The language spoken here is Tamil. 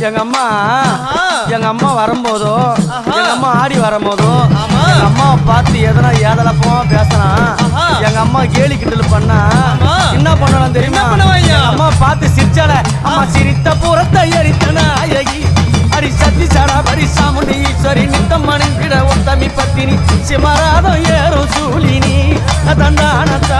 எங்க அம்மா வரும்போதோ எங்க அம்மா ஆடி வரும்போதோ எங்க அம்மாவை பார்த்து எதனா ஏதலப்போ பேசலாம். எங்க அம்மா கேலி கிண்டல் பண்ணா என்ன பண்ணலாம் தெரியுமா? அம்மா பார்த்து சிரிச்சால அம்மா சிரித்த புறத்தை எரித்தன அழகி அடி சத்தி சாரா பரி சாமுண்டி ஈஸ்வரி நித்தம்மனின் விட ஒத்தமி பத்தினி சிமராதம் ஏறும் சூழினி தந்தானத்தா